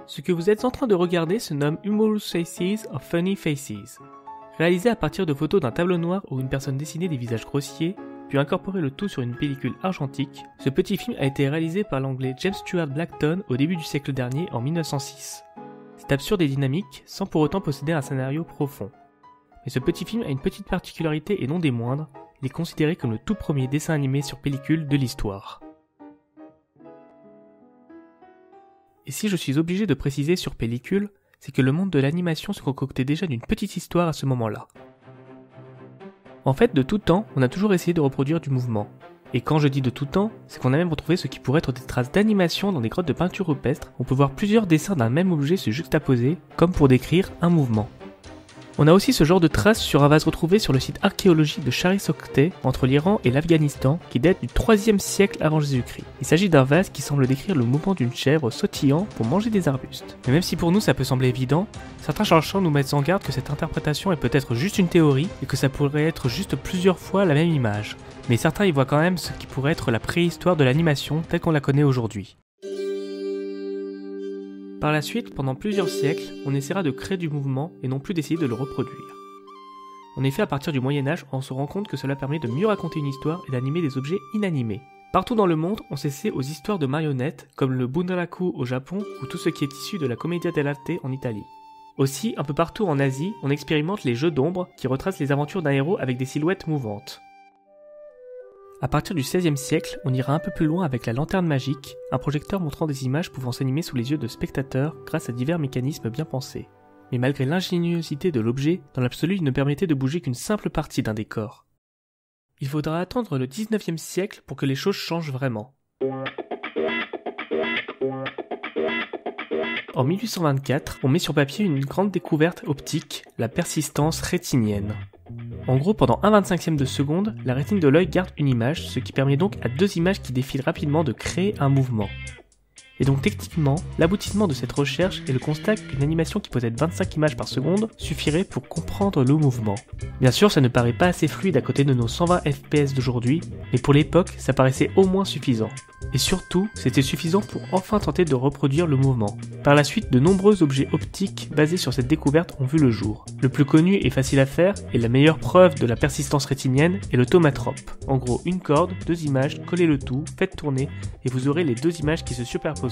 Ce que vous êtes en train de regarder se nomme Humorous Faces of Funny Faces. Réalisé à partir de photos d'un tableau noir où une personne dessinait des visages grossiers, puis incorporer le tout sur une pellicule argentique, ce petit film a été réalisé par l'anglais James Stuart Blackton au début du siècle dernier en 1906. C'est absurde et dynamique, sans pour autant posséder un scénario profond. Mais ce petit film a une petite particularité et non des moindres, il est considéré comme le tout premier dessin animé sur pellicule de l'histoire. Et si je suis obligé de préciser sur pellicule, c'est que le monde de l'animation se concoctait déjà d'une petite histoire à ce moment-là. En fait, de tout temps, on a toujours essayé de reproduire du mouvement. Et quand je dis de tout temps, c'est qu'on a même retrouvé ce qui pourrait être des traces d'animation dans des grottes de peinture rupestre. On peut voir plusieurs dessins d'un même objet se juxtaposer, comme pour décrire un mouvement. On a aussi ce genre de traces sur un vase retrouvé sur le site archéologique de Chari-Sokhteh, entre l'Iran et l'Afghanistan, qui date du 3e siècle avant Jésus-Christ. Il s'agit d'un vase qui semble décrire le mouvement d'une chèvre sautillant pour manger des arbustes. Mais même si pour nous ça peut sembler évident, certains chercheurs nous mettent en garde que cette interprétation est peut-être juste une théorie et que ça pourrait être juste plusieurs fois la même image. Mais certains y voient quand même ce qui pourrait être la préhistoire de l'animation telle qu'on la connaît aujourd'hui. Par la suite, pendant plusieurs siècles, on essaiera de créer du mouvement et non plus d'essayer de le reproduire. En effet, à partir du Moyen-Âge, on se rend compte que cela permet de mieux raconter une histoire et d'animer des objets inanimés. Partout dans le monde, on s'essaie aux histoires de marionnettes, comme le bunraku au Japon ou tout ce qui est issu de la commedia dell'arte en Italie. Aussi, un peu partout en Asie, on expérimente les jeux d'ombre qui retracent les aventures d'un héros avec des silhouettes mouvantes. À partir du XVIe siècle, on ira un peu plus loin avec la lanterne magique, un projecteur montrant des images pouvant s'animer sous les yeux de spectateurs grâce à divers mécanismes bien pensés. Mais malgré l'ingéniosité de l'objet, dans l'absolu il ne permettait de bouger qu'une simple partie d'un décor. Il faudra attendre le XIXe siècle pour que les choses changent vraiment. En 1824, on met sur papier une grande découverte optique, la persistance rétinienne. En gros, pendant 1/25e de seconde, la rétine de l'œil garde une image, ce qui permet donc à deux images qui défilent rapidement de créer un mouvement. Et donc techniquement, l'aboutissement de cette recherche est le constat qu'une animation qui possède 25 images par seconde suffirait pour comprendre le mouvement. Bien sûr, ça ne paraît pas assez fluide à côté de nos 120 FPS d'aujourd'hui, mais pour l'époque, ça paraissait au moins suffisant. Et surtout, c'était suffisant pour enfin tenter de reproduire le mouvement. Par la suite, de nombreux objets optiques basés sur cette découverte ont vu le jour. Le plus connu et facile à faire, et la meilleure preuve de la persistance rétinienne, est le tomatrope. En gros, une corde, deux images, collez le tout, faites tourner, et vous aurez les deux images qui se superposeront.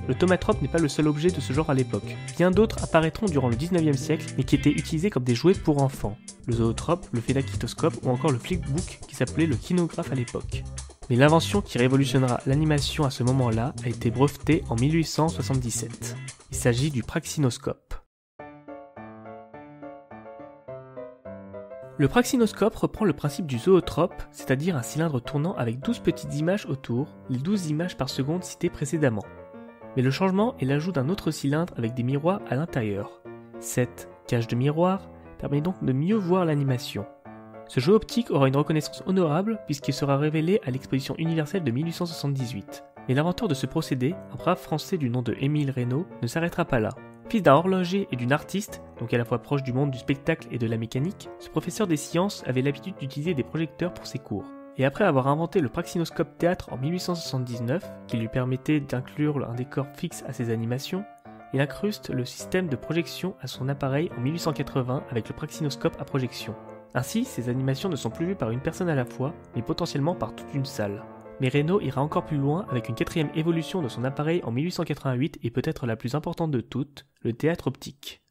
Le tomatrope n'est pas le seul objet de ce genre à l'époque. Bien d'autres apparaîtront durant le 19e siècle, mais qui étaient utilisés comme des jouets pour enfants. Le zoetrope, le phénakitoscope ou encore le flipbook qui s'appelait le kinographe à l'époque. Mais l'invention qui révolutionnera l'animation à ce moment-là a été brevetée en 1877. Il s'agit du praxinoscope. Le praxinoscope reprend le principe du zoetrope, c'est-à-dire un cylindre tournant avec 12 petites images autour, les 12 images par seconde citées précédemment. Mais le changement est l'ajout d'un autre cylindre avec des miroirs à l'intérieur. Cette cage de miroir permet donc de mieux voir l'animation. Ce jeu optique aura une reconnaissance honorable puisqu'il sera révélé à l'exposition universelle de 1878. Mais l'inventeur de ce procédé, un brave français du nom de Émile Reynaud, ne s'arrêtera pas là. Fils d'un horloger et d'une artiste, donc à la fois proche du monde du spectacle et de la mécanique, ce professeur des sciences avait l'habitude d'utiliser des projecteurs pour ses cours. Et après avoir inventé le praxinoscope théâtre en 1879, qui lui permettait d'inclure un décor fixe à ses animations, il incruste le système de projection à son appareil en 1880 avec le praxinoscope à projection. Ainsi, ces animations ne sont plus vues par une personne à la fois, mais potentiellement par toute une salle. Mais Reynaud ira encore plus loin avec une quatrième évolution de son appareil en 1888 et peut-être la plus importante de toutes, le théâtre optique.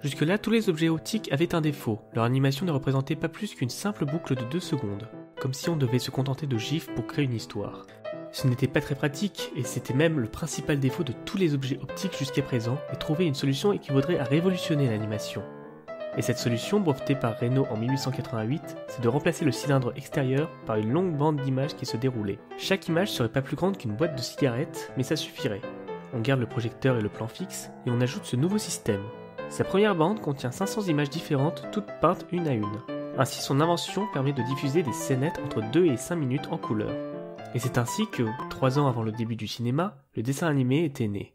Jusque-là, tous les objets optiques avaient un défaut, leur animation ne représentait pas plus qu'une simple boucle de 2 secondes, comme si on devait se contenter de gifs pour créer une histoire. Ce n'était pas très pratique, et c'était même le principal défaut de tous les objets optiques jusqu'à présent, et trouver une solution équivaudrait à révolutionner l'animation. Et cette solution, brevetée par Reynaud en 1888, c'est de remplacer le cylindre extérieur par une longue bande d'images qui se déroulait. Chaque image serait pas plus grande qu'une boîte de cigarettes, mais ça suffirait. On garde le projecteur et le plan fixe, et on ajoute ce nouveau système. Sa première bande contient 500 images différentes, toutes peintes une à une. Ainsi, son invention permet de diffuser des scénettes entre 2 et 5 minutes en couleur. Et c'est ainsi que, 3 ans avant le début du cinéma, le dessin animé était né.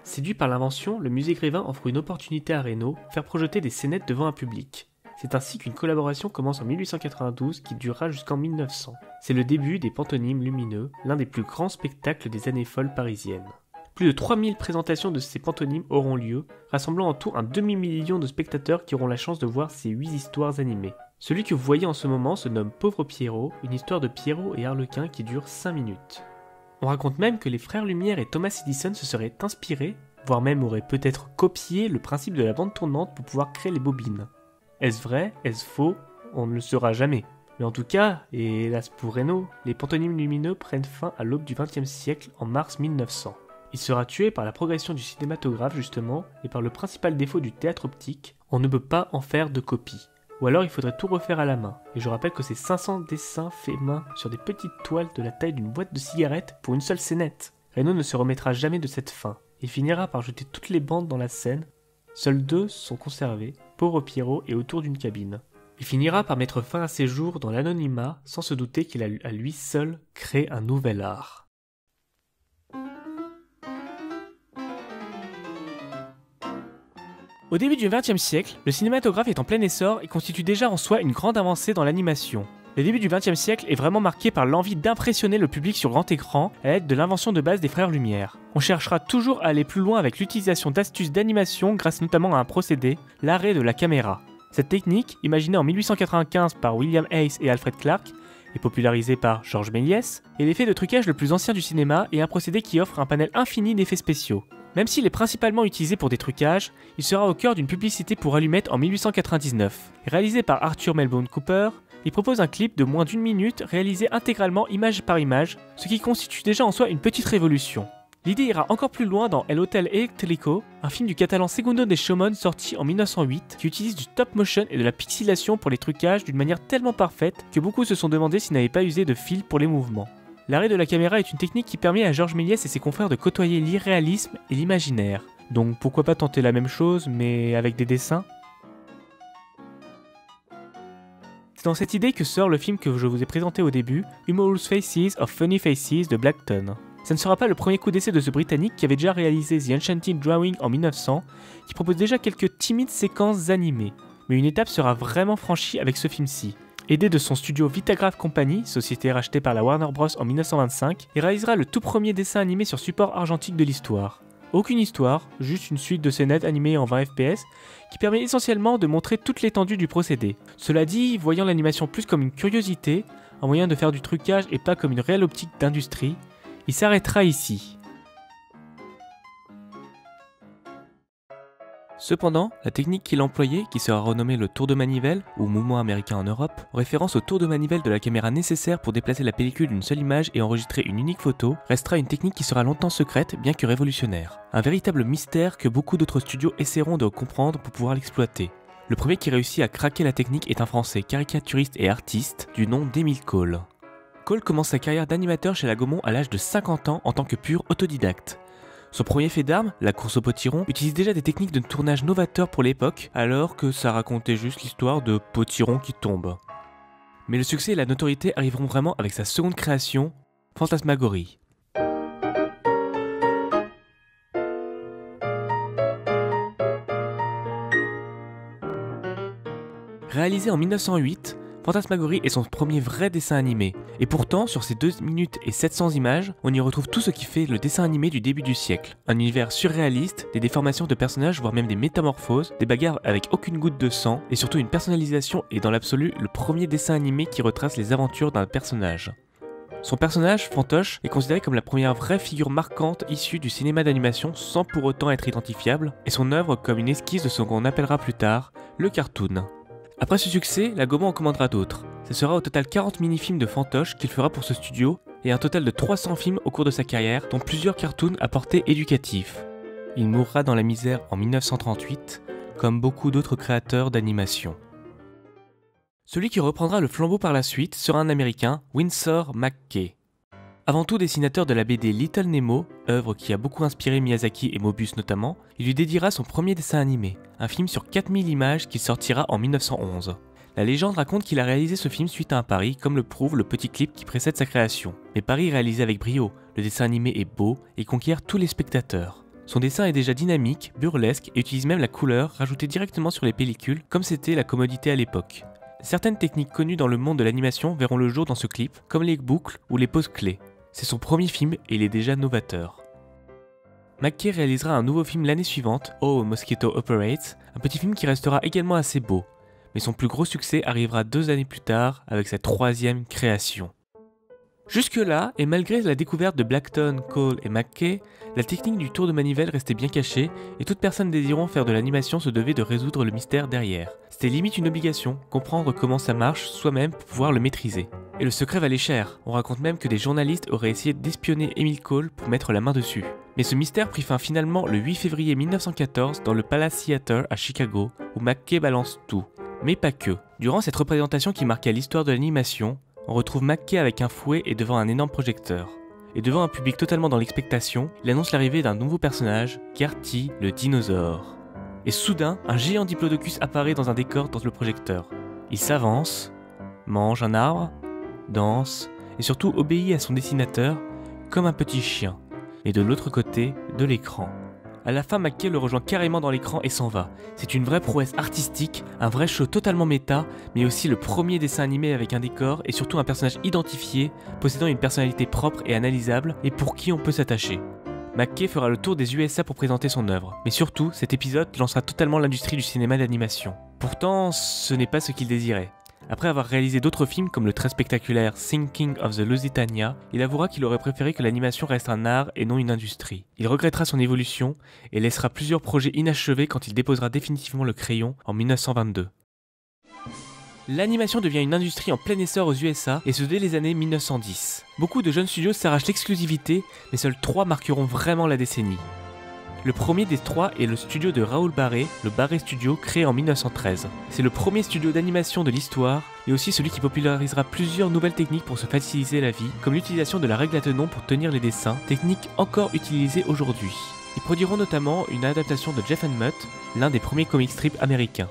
Séduit par l'invention, le musée Grévin offre une opportunité à Reynaud, faire projeter des scénettes devant un public. C'est ainsi qu'une collaboration commence en 1892 qui durera jusqu'en 1900. C'est le début des Pantonymes lumineux, l'un des plus grands spectacles des années folles parisiennes. Plus de 3000 présentations de ces pantonymes auront lieu, rassemblant en tout un demi-million de spectateurs qui auront la chance de voir ces 8 histoires animées. Celui que vous voyez en ce moment se nomme Pauvre Pierrot, une histoire de Pierrot et Arlequin qui dure 5 minutes. On raconte même que les frères Lumière et Thomas Edison se seraient inspirés, voire même auraient peut-être copié le principe de la bande tournante pour pouvoir créer les bobines. Est-ce vrai? Est-ce faux? On ne le saura jamais. Mais en tout cas, et hélas pour Reynaud, les pantonymes lumineux prennent fin à l'aube du XXe siècle en mars 1900. Il sera tué par la progression du cinématographe justement, et par le principal défaut du théâtre optique, on ne peut pas en faire de copie. Ou alors il faudrait tout refaire à la main. Et je rappelle que c'est 500 dessins faits main sur des petites toiles de la taille d'une boîte de cigarettes pour une seule scénette. Reynaud ne se remettra jamais de cette fin. Il finira par jeter toutes les bandes dans la Seine. Seules 2 sont conservées, Pauvre Pierrot et Autour d'une cabine. Il finira par mettre fin à ses jours dans l'anonymat sans se douter qu'il a à lui seul créé un nouvel art. Au début du XXe siècle, le cinématographe est en plein essor et constitue déjà en soi une grande avancée dans l'animation. Le début du XXe siècle est vraiment marqué par l'envie d'impressionner le public sur grand écran à l'aide de l'invention de base des frères Lumière. On cherchera toujours à aller plus loin avec l'utilisation d'astuces d'animation grâce notamment à un procédé, l'arrêt de la caméra. Cette technique, imaginée en 1895 par William Hays et Alfred Clark, et popularisée par Georges Méliès, est l'effet de trucage le plus ancien du cinéma et un procédé qui offre un panel infini d'effets spéciaux. Même s'il est principalement utilisé pour des trucages, il sera au cœur d'une publicité pour allumettes en 1899. Réalisé par Arthur Melbourne Cooper, il propose un clip de moins d'1 minute réalisé intégralement image par image, ce qui constitue déjà en soi une petite révolution. L'idée ira encore plus loin dans El Hotel Eléctrico, un film du catalan Segundo de Chomón sorti en 1908, qui utilise du stop motion et de la pixelation pour les trucages d'une manière tellement parfaite que beaucoup se sont demandé s'ils n'avaient pas usé de fil pour les mouvements. L'arrêt de la caméra est une technique qui permet à Georges Méliès et ses confrères de côtoyer l'irréalisme et l'imaginaire. Donc pourquoi pas tenter la même chose, mais avec des dessins? C'est dans cette idée que sort le film que je vous ai présenté au début, Humorous Faces of Funny Faces de Blackton. Ça ne sera pas le premier coup d'essai de ce Britannique qui avait déjà réalisé The Enchanted Drawing en 1900, qui propose déjà quelques timides séquences animées. Mais une étape sera vraiment franchie avec ce film-ci. Aidé de son studio Vitagraph Company, société rachetée par la Warner Bros en 1925, il réalisera le tout premier dessin animé sur support argentique de l'histoire. Aucune histoire, juste une suite de scénettes animées en 20 fps, qui permet essentiellement de montrer toute l'étendue du procédé. Cela dit, voyant l'animation plus comme une curiosité, un moyen de faire du trucage et pas comme une réelle optique d'industrie, il s'arrêtera ici. Cependant, la technique qu'il employait, qui sera renommée le tour de manivelle, ou mouvement américain en Europe, en référence au tour de manivelle de la caméra nécessaire pour déplacer la pellicule d'une seule image et enregistrer une unique photo, restera une technique qui sera longtemps secrète, bien que révolutionnaire. Un véritable mystère que beaucoup d'autres studios essaieront de comprendre pour pouvoir l'exploiter. Le premier qui réussit à craquer la technique est un Français caricaturiste et artiste du nom d'Émile Cole. Cole commence sa carrière d'animateur chez la Gaumont à l'âge de 50 ans en tant que pur autodidacte. Son premier fait d'armes, la course au potiron, utilise déjà des techniques de tournage novateurs pour l'époque, alors que ça racontait juste l'histoire de potirons qui tombent. Mais le succès et la notoriété arriveront vraiment avec sa seconde création, Fantasmagorie. Réalisé en 1908, Fantasmagorie est son premier vrai dessin animé, et pourtant, sur ces 2 minutes et 700 images, on y retrouve tout ce qui fait le dessin animé du début du siècle. Un univers surréaliste, des déformations de personnages, voire même des métamorphoses, des bagarres avec aucune goutte de sang, et surtout une personnalisation et dans l'absolu, le premier dessin animé qui retrace les aventures d'un personnage. Son personnage, Fantoche, est considéré comme la première vraie figure marquante issue du cinéma d'animation sans pour autant être identifiable, et son œuvre comme une esquisse de ce qu'on appellera plus tard le cartoon. Après ce succès, la Gaumont en commandera d'autres. Ce sera au total 40 mini-films de Fantoche qu'il fera pour ce studio, et un total de 300 films au cours de sa carrière, dont plusieurs cartoons à portée éducative. Il mourra dans la misère en 1938, comme beaucoup d'autres créateurs d'animation. Celui qui reprendra le flambeau par la suite sera un Américain, Winsor McCay. Avant tout dessinateur de la BD Little Nemo, œuvre qui a beaucoup inspiré Miyazaki et Moebius notamment, il lui dédiera son premier dessin animé, un film sur 4000 images qui sortira en 1911. La légende raconte qu'il a réalisé ce film suite à un pari, comme le prouve le petit clip qui précède sa création. Mais Paris est réalisé avec brio, le dessin animé est beau et conquiert tous les spectateurs. Son dessin est déjà dynamique, burlesque et utilise même la couleur rajoutée directement sur les pellicules comme c'était la commodité à l'époque. Certaines techniques connues dans le monde de l'animation verront le jour dans ce clip, comme les boucles ou les poses clés. C'est son premier film et il est déjà novateur. McKay réalisera un nouveau film l'année suivante, Oh Mosquito Operates, un petit film qui restera également assez beau. Mais son plus gros succès arrivera 2 années plus tard avec sa 3e création. Jusque-là, et malgré la découverte de Blackton, Cole et McKay, la technique du tour de manivelle restait bien cachée et toute personne désirant faire de l'animation se devait de résoudre le mystère derrière. C'était limite une obligation, comprendre comment ça marche soi-même pour pouvoir le maîtriser. Et le secret valait cher, on raconte même que des journalistes auraient essayé d'espionner Emil Cole pour mettre la main dessus. Mais ce mystère prit fin finalement le 8 février 1914 dans le Palace Theatre à Chicago, où McKay balance tout. Mais pas que. Durant cette représentation qui marqua l'histoire de l'animation, on retrouve McKay avec un fouet et devant un énorme projecteur. Et devant un public totalement dans l'expectation, il annonce l'arrivée d'un nouveau personnage, Gertie le dinosaure. Et soudain, un géant diplodocus apparaît dans un décor dans le projecteur. Il s'avance, mange un arbre, danse, et surtout obéit à son dessinateur comme un petit chien. Et de l'autre côté de l'écran. À la fin, McKay le rejoint carrément dans l'écran et s'en va. C'est une vraie prouesse artistique, un vrai show totalement méta, mais aussi le premier dessin animé avec un décor et surtout un personnage identifié, possédant une personnalité propre et analysable et pour qui on peut s'attacher. McKay fera le tour des USA pour présenter son œuvre, mais surtout, cet épisode lancera totalement l'industrie du cinéma d'animation. Pourtant, ce n'est pas ce qu'il désirait. Après avoir réalisé d'autres films comme le très spectaculaire Sinking of the Lusitania, il avouera qu'il aurait préféré que l'animation reste un art et non une industrie. Il regrettera son évolution et laissera plusieurs projets inachevés quand il déposera définitivement le crayon en 1922. L'animation devient une industrie en plein essor aux USA et ce dès les années 1910. Beaucoup de jeunes studios s'arrachent l'exclusivité, mais seuls 3 marqueront vraiment la décennie. Le premier des 3 est le studio de Raoul Barré, le Barré Studio, créé en 1913. C'est le premier studio d'animation de l'histoire, et aussi celui qui popularisera plusieurs nouvelles techniques pour se faciliter la vie, comme l'utilisation de la règle à tenon pour tenir les dessins, technique encore utilisée aujourd'hui. Ils produiront notamment une adaptation de Jeff and Mutt, l'un des premiers comic strips américains.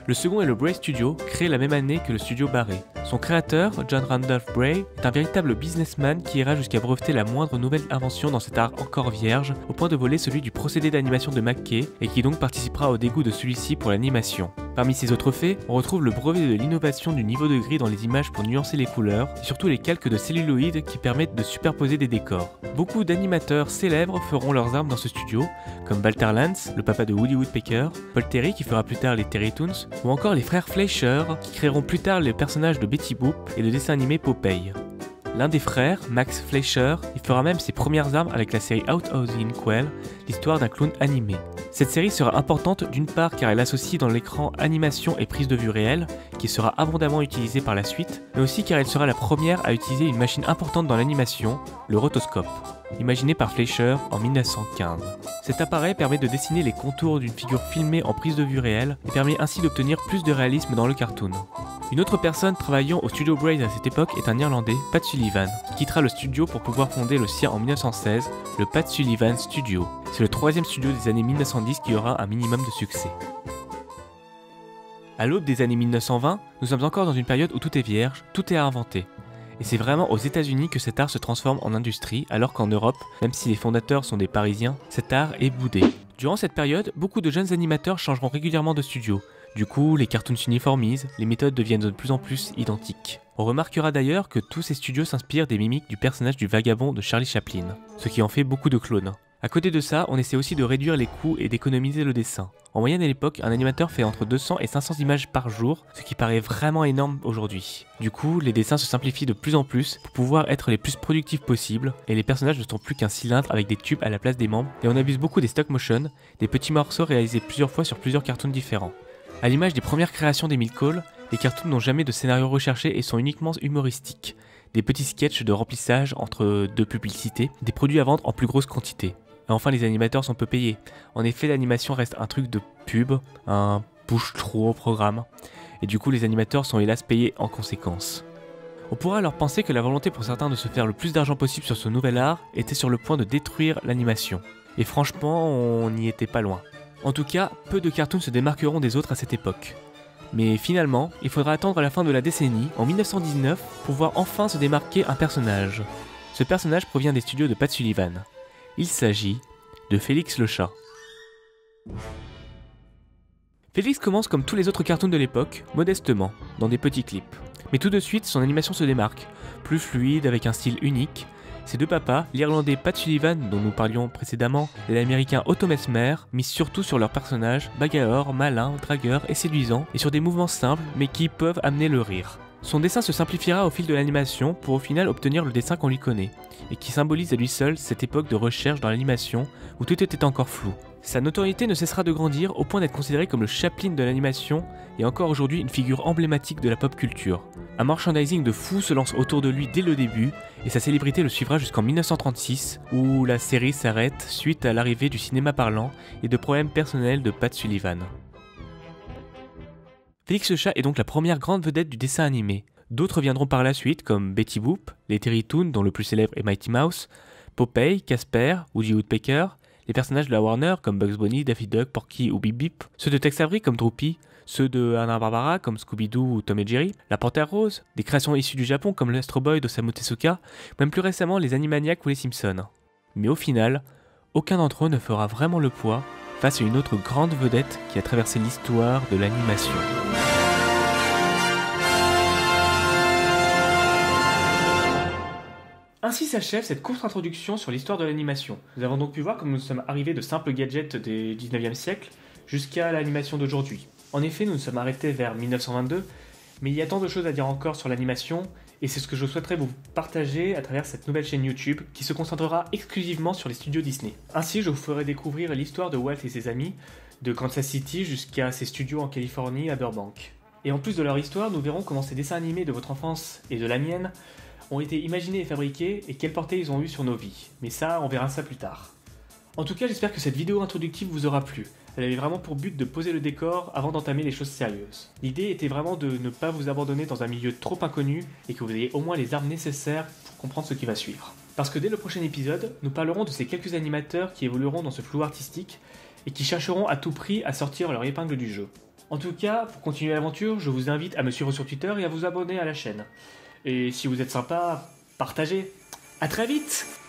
Le second est le Bray Studio, créé la même année que le studio Barré. Son créateur, John Randolph Bray, est un véritable businessman qui ira jusqu'à breveter la moindre nouvelle invention dans cet art encore vierge, au point de voler celui du procédé d'animation de McKay, et qui donc participera au dégoût de celui-ci pour l'animation. Parmi ses autres faits, on retrouve le brevet de l'innovation du niveau de gris dans les images pour nuancer les couleurs, et surtout les calques de celluloïd qui permettent de superposer des décors. Beaucoup d'animateurs célèbres feront leurs armes dans ce studio, comme Walter Lantz, le papa de Woody Woodpecker, Paul Terry qui fera plus tard les Terry Toons, ou encore les frères Fleischer qui créeront plus tard les personnages de Betty Boop et le dessin animé Popeye. L'un des frères, Max Fleischer, y fera même ses premières armes avec la série Out of the Inkwell, l'histoire d'un clown animé. Cette série sera importante d'une part car elle associe dans l'écran animation et prise de vue réelle, qui sera abondamment utilisée par la suite, mais aussi car elle sera la première à utiliser une machine importante dans l'animation, le rotoscope, imaginé par Fleischer en 1915. Cet appareil permet de dessiner les contours d'une figure filmée en prise de vue réelle et permet ainsi d'obtenir plus de réalisme dans le cartoon. Une autre personne travaillant au studio Bray à cette époque est un Irlandais, Pat Sullivan, qui quittera le studio pour pouvoir fonder le sien en 1916, le Pat Sullivan Studio. C'est le 3e studio des années 1910 qui aura un minimum de succès. À l'aube des années 1920, nous sommes encore dans une période où tout est vierge, tout est à inventer. Et c'est vraiment aux États-Unis que cet art se transforme en industrie, alors qu'en Europe, même si les fondateurs sont des Parisiens, cet art est boudé. Durant cette période, beaucoup de jeunes animateurs changeront régulièrement de studio. Du coup, les cartoons s'uniformisent, les méthodes deviennent de plus en plus identiques. On remarquera d'ailleurs que tous ces studios s'inspirent des mimiques du personnage du vagabond de Charlie Chaplin, ce qui en fait beaucoup de clones. À côté de ça, on essaie aussi de réduire les coûts et d'économiser le dessin. En moyenne à l'époque, un animateur fait entre 200 et 500 images par jour, ce qui paraît vraiment énorme aujourd'hui. Du coup, les dessins se simplifient de plus en plus pour pouvoir être les plus productifs possibles, et les personnages ne sont plus qu'un cylindre avec des tubes à la place des membres, et on abuse beaucoup des stop motion, des petits morceaux réalisés plusieurs fois sur plusieurs cartoons différents. À l'image des premières créations d'Emil Cole, les cartoons n'ont jamais de scénario recherché et sont uniquement humoristiques. Des petits sketchs de remplissage entre 2 publicités, des produits à vendre en plus grosse quantité. Et enfin, les animateurs sont peu payés. En effet, l'animation reste un truc de pub, un push trop au programme. Et du coup, les animateurs sont hélas payés en conséquence. On pourra alors penser que la volonté pour certains de se faire le plus d'argent possible sur ce nouvel art était sur le point de détruire l'animation. Et franchement, on n'y était pas loin. En tout cas, peu de cartoons se démarqueront des autres à cette époque. Mais finalement, il faudra attendre la fin de la décennie, en 1919, pour voir enfin se démarquer un personnage. Ce personnage provient des studios de Pat Sullivan. Il s'agit de Félix le chat. Félix commence comme tous les autres cartoons de l'époque, modestement, dans des petits clips. Mais tout de suite, son animation se démarque, plus fluide, avec un style unique. Ses deux papas, l'Irlandais Pat Sullivan, dont nous parlions précédemment, et l'Américain Otto Messmer, misent surtout sur leurs personnages, bagarreurs, malins, dragueurs et séduisants, et sur des mouvements simples, mais qui peuvent amener le rire. Son dessin se simplifiera au fil de l'animation pour au final obtenir le dessin qu'on lui connaît, et qui symbolise à lui seul cette époque de recherche dans l'animation où tout était encore flou. Sa notoriété ne cessera de grandir au point d'être considéré comme le Chaplin de l'animation et encore aujourd'hui une figure emblématique de la pop culture. Un merchandising de fou se lance autour de lui dès le début et sa célébrité le suivra jusqu'en 1936 où la série s'arrête suite à l'arrivée du cinéma parlant et de problèmes personnels de Pat Sullivan. Félix le chat est donc la première grande vedette du dessin animé. D'autres viendront par la suite comme Betty Boop, les Terry Toons dont le plus célèbre est Mighty Mouse, Popeye, Casper, Woody Woodpecker, les personnages de la Warner comme Bugs Bunny, Daffy Duck, Porky ou Bip Bip, ceux de Tex Avery comme Droopy, ceux de Hanna-Barbera comme Scooby-Doo ou Tom et Jerry, la Panthère Rose, des créations issues du Japon comme l'Astro Boy d'Osamu Tezuka, même plus récemment les Animaniacs ou les Simpsons. Mais au final, aucun d'entre eux ne fera vraiment le poids face à une autre grande vedette qui a traversé l'histoire de l'animation. Ainsi s'achève cette courte introduction sur l'histoire de l'animation. Nous avons donc pu voir comment nous sommes arrivés de simples gadgets du 19e siècle jusqu'à l'animation d'aujourd'hui. En effet, nous nous sommes arrêtés vers 1922, mais il y a tant de choses à dire encore sur l'animation, et c'est ce que je souhaiterais vous partager à travers cette nouvelle chaîne YouTube qui se concentrera exclusivement sur les studios Disney. Ainsi, je vous ferai découvrir l'histoire de Walt et ses amis, de Kansas City jusqu'à ses studios en Californie à Burbank. Et en plus de leur histoire, nous verrons comment ces dessins animés de votre enfance et de la mienne ont été imaginés et fabriqués et quelle portée ils ont eu sur nos vies. Mais ça, on verra ça plus tard. En tout cas, j'espère que cette vidéo introductive vous aura plu. Elle avait vraiment pour but de poser le décor avant d'entamer les choses sérieuses. L'idée était vraiment de ne pas vous abandonner dans un milieu trop inconnu et que vous ayez au moins les armes nécessaires pour comprendre ce qui va suivre. Parce que dès le prochain épisode, nous parlerons de ces quelques animateurs qui évolueront dans ce flou artistique et qui chercheront à tout prix à sortir leur épingle du jeu. En tout cas, pour continuer l'aventure, je vous invite à me suivre sur Twitter et à vous abonner à la chaîne. Et si vous êtes sympa, partagez. À très vite!